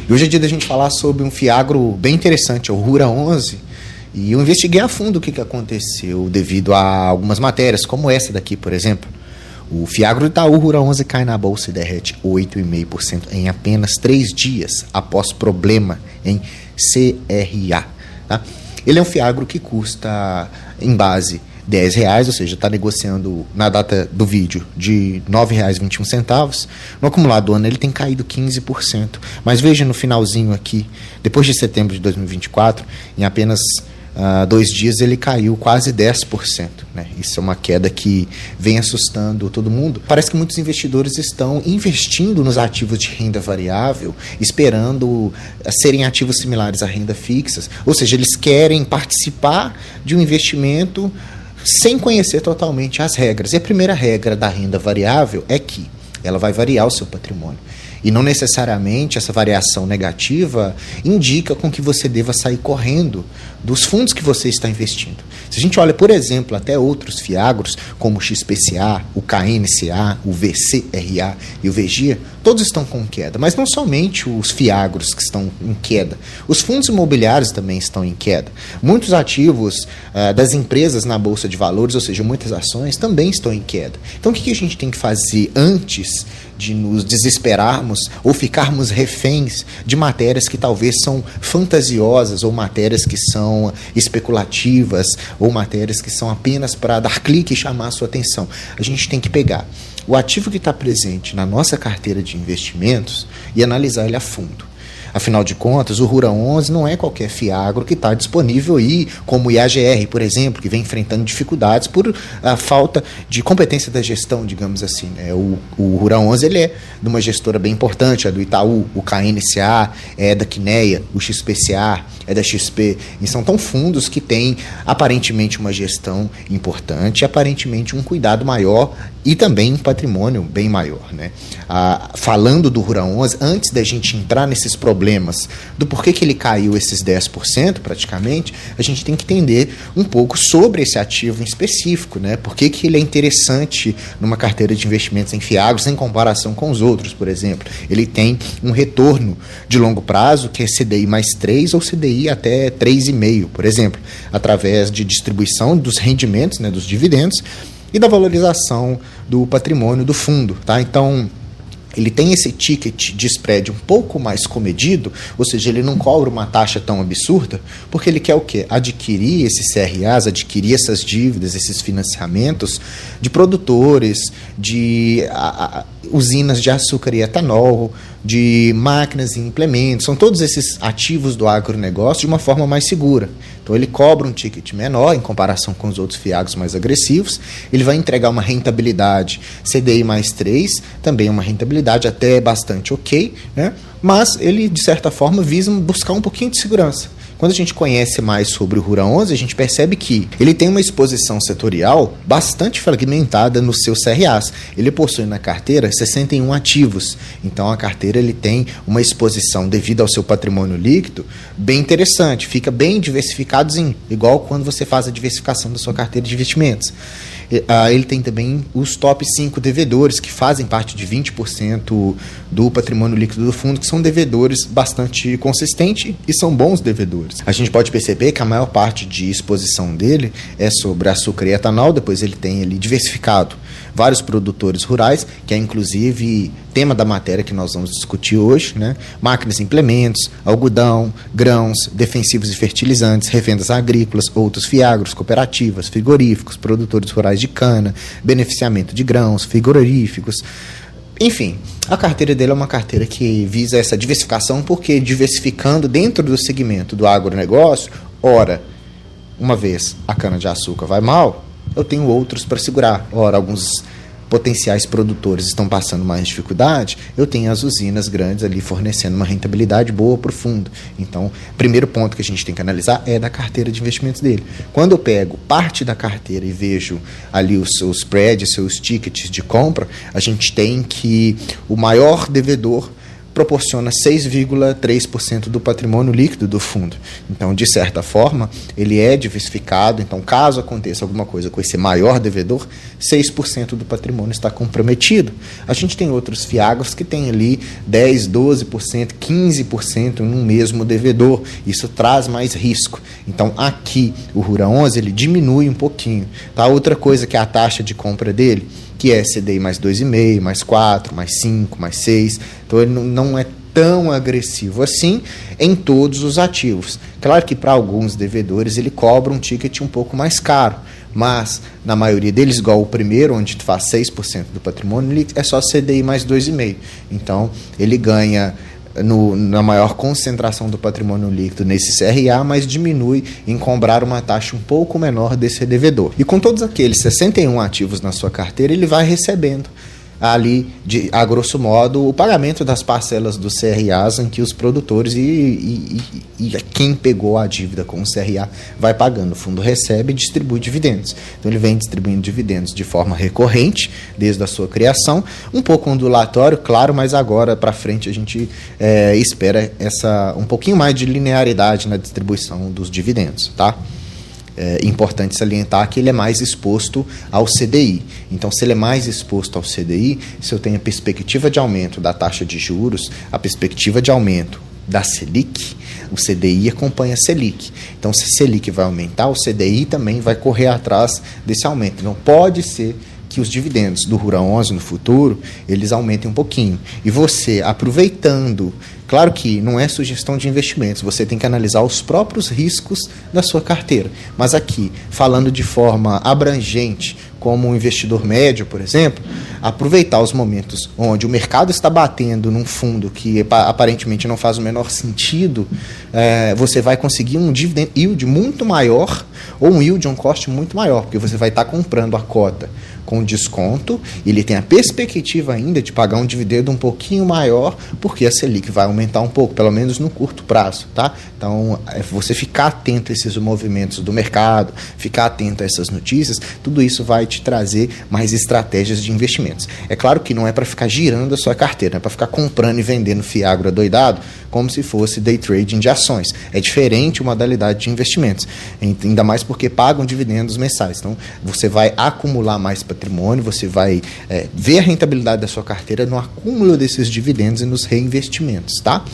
E hoje é dia da gente falar sobre um fiagro bem interessante, é o Rura 11. E eu investiguei a fundo o que aconteceu devido a algumas matérias, como essa daqui, por exemplo. O fiagro Itaú Rura 11 cai na bolsa e derrete 8,5% em apenas 3 dias após problema em CRA. Tá? Ele é um fiagro que custa, em base, R$10, ou seja, está negociando na data do vídeo de R$ 9,21. No acumulado do ano ele tem caído 15%. Mas veja no finalzinho aqui, depois de setembro de 2024, em apenas 2 dias ele caiu quase 10%. Né? Isso é uma queda que vem assustando todo mundo. Parece que muitos investidores estão investindo nos ativos de renda variável, esperando serem ativos similares à renda fixas. Ou seja, eles querem participar de um investimento sem conhecer totalmente as regras. E a primeira regra da renda variável é que ela vai variar o seu patrimônio. E não necessariamente essa variação negativa indica com que você deva sair correndo dos fundos que você está investindo. Se a gente olha, por exemplo, até outros fiagros, como o XPCA, o KNCA, o VCRA e o VGIA, todos estão com queda. Mas não somente os fiagros que estão em queda, os fundos imobiliários também estão em queda. Muitos ativos das empresas na Bolsa de Valores, ou seja, muitas ações, também estão em queda. Então, o que a gente tem que fazer antes de nos desesperarmos ou ficarmos reféns de matérias que talvez são fantasiosas ou matérias que são especulativas ou matérias que são apenas para dar clique e chamar a sua atenção? A gente tem que pegar o ativo que está presente na nossa carteira de investimentos e analisar ele a fundo. Afinal de contas, o Rura 11 não é qualquer fiagro que está disponível aí, como o IAGR, por exemplo, que vem enfrentando dificuldades por falta de competência da gestão, digamos assim. Né? O Rura 11 ele é de uma gestora bem importante, é do Itaú, o KNCA, é da Quineia, o XPCA, é da XP. E são tão fundos que têm aparentemente uma gestão importante, aparentemente um cuidado maior e também um patrimônio bem maior. Né? Falando do Rura 11, antes da gente entrar nesses problemas do porquê que ele caiu esses 10% praticamente, a gente tem que entender um pouco sobre esse ativo em específico, né? Por que ele é interessante numa carteira de investimentos em fiagros em comparação com os outros, por exemplo. Ele tem um retorno de longo prazo que é CDI mais 3 ou CDI até 3,5, por exemplo, através de distribuição dos rendimentos, né, dos dividendos e da valorização do patrimônio do fundo, tá? Então, ele tem esse ticket de spread um pouco mais comedido, ou seja, ele não cobra uma taxa tão absurda, porque ele quer o quê? Adquirir esses CRAs, adquirir essas dívidas, esses financiamentos de produtores, de usinas de açúcar e etanol, de máquinas e implementos, são todos esses ativos do agronegócio de uma forma mais segura. Então ele cobra um ticket menor em comparação com os outros fiagros mais agressivos, ele vai entregar uma rentabilidade CDI mais 3, também uma rentabilidade até bastante ok, né? Mas ele de certa forma visa buscar um pouquinho de segurança. Quando a gente conhece mais sobre o Rura 11, a gente percebe que ele tem uma exposição setorial bastante fragmentada nos seus CRAs. Ele possui na carteira 61 ativos. Então, a carteira ele tem uma exposição, devido ao seu patrimônio líquido, bem interessante. Fica bem diversificadozinho, igual quando você faz a diversificação da sua carteira de investimentos. Ele tem também os top 5 devedores, que fazem parte de 20% do patrimônio líquido do fundo, que são devedores bastante consistentes e são bons devedores. A gente pode perceber que a maior parte de exposição dele é sobre açúcar e etanol, depois ele tem ali diversificado vários produtores rurais, que é inclusive tema da matéria que nós vamos discutir hoje, né? Máquinas e implementos, algodão, grãos, defensivos e fertilizantes, revendas agrícolas, outros fiagros, cooperativas, frigoríficos, produtores rurais de cana, beneficiamento de grãos, frigoríficos. Enfim, a carteira dele é uma carteira que visa essa diversificação, porque diversificando dentro do segmento do agronegócio, ora, uma vez a cana-de-açúcar vai mal, eu tenho outros para segurar. Ora, alguns potenciais produtores estão passando mais dificuldade, eu tenho as usinas grandes ali fornecendo uma rentabilidade boa para o fundo. Então, primeiro ponto que a gente tem que analisar é da carteira de investimentos dele. Quando eu pego parte da carteira e vejo ali os seus spreads, seus tickets de compra, a gente tem que o maior devedor proporciona 6,3% do patrimônio líquido do fundo. Então, de certa forma, ele é diversificado. Então, caso aconteça alguma coisa com esse maior devedor, 6% do patrimônio está comprometido. A gente tem outros fiagros que tem ali 10%, 12%, 15% num mesmo devedor. Isso traz mais risco. Então, aqui, o RURA 11, ele diminui um pouquinho. Tá? Outra coisa que é a taxa de compra dele, que é CDI mais 2,5, mais 4, mais 5, mais 6. Então, ele não é tão agressivo assim em todos os ativos. Claro que para alguns devedores ele cobra um ticket um pouco mais caro, mas na maioria deles, igual o primeiro, onde tu faz 6% do patrimônio líquido, é só CDI mais 2,5. Então, ele ganha na maior concentração do patrimônio líquido nesse CRA, mas diminui em cobrar uma taxa um pouco menor desse devedor. E com todos aqueles 61 ativos na sua carteira, ele vai recebendo ali, a grosso modo, o pagamento das parcelas dos CRAs em que os produtores e quem pegou a dívida com o CRA vai pagando. O fundo recebe e distribui dividendos. Então, ele vem distribuindo dividendos de forma recorrente, desde a sua criação, um pouco ondulatório, claro, mas agora para frente a gente espera um pouquinho mais de linearidade na distribuição dos dividendos, tá? É importante salientar que ele é mais exposto ao CDI. Então, se ele é mais exposto ao CDI, se eu tenho a perspectiva de aumento da taxa de juros, a perspectiva de aumento da Selic, o CDI acompanha a Selic. Então, se a Selic vai aumentar, o CDI também vai correr atrás desse aumento. Então, pode ser que os dividendos do RURA 11 no futuro, eles aumentem um pouquinho. E você, aproveitando, claro que não é sugestão de investimentos, você tem que analisar os próprios riscos da sua carteira. Mas aqui, falando de forma abrangente, como um investidor médio, por exemplo, aproveitar os momentos onde o mercado está batendo num fundo que aparentemente não faz o menor sentido, você vai conseguir um dividend yield muito maior, ou um yield on cost muito maior, porque você vai estar comprando a cota com desconto, ele tem a perspectiva ainda de pagar um dividendo um pouquinho maior, porque a Selic vai aumentar um pouco, pelo menos no curto prazo, tá? Então, você ficar atento a esses movimentos do mercado, ficar atento a essas notícias, tudo isso vai te trazer mais estratégias de investimentos. É claro que não é para ficar girando a sua carteira, é para ficar comprando e vendendo fiagro adoidado, como se fosse day trading de ações. É diferente a modalidade de investimentos, ainda mais porque pagam dividendos mensais. Então, você vai acumular mais patrimônio, você vai ver a rentabilidade da sua carteira no acúmulo desses dividendos e nos reinvestimentos, tá?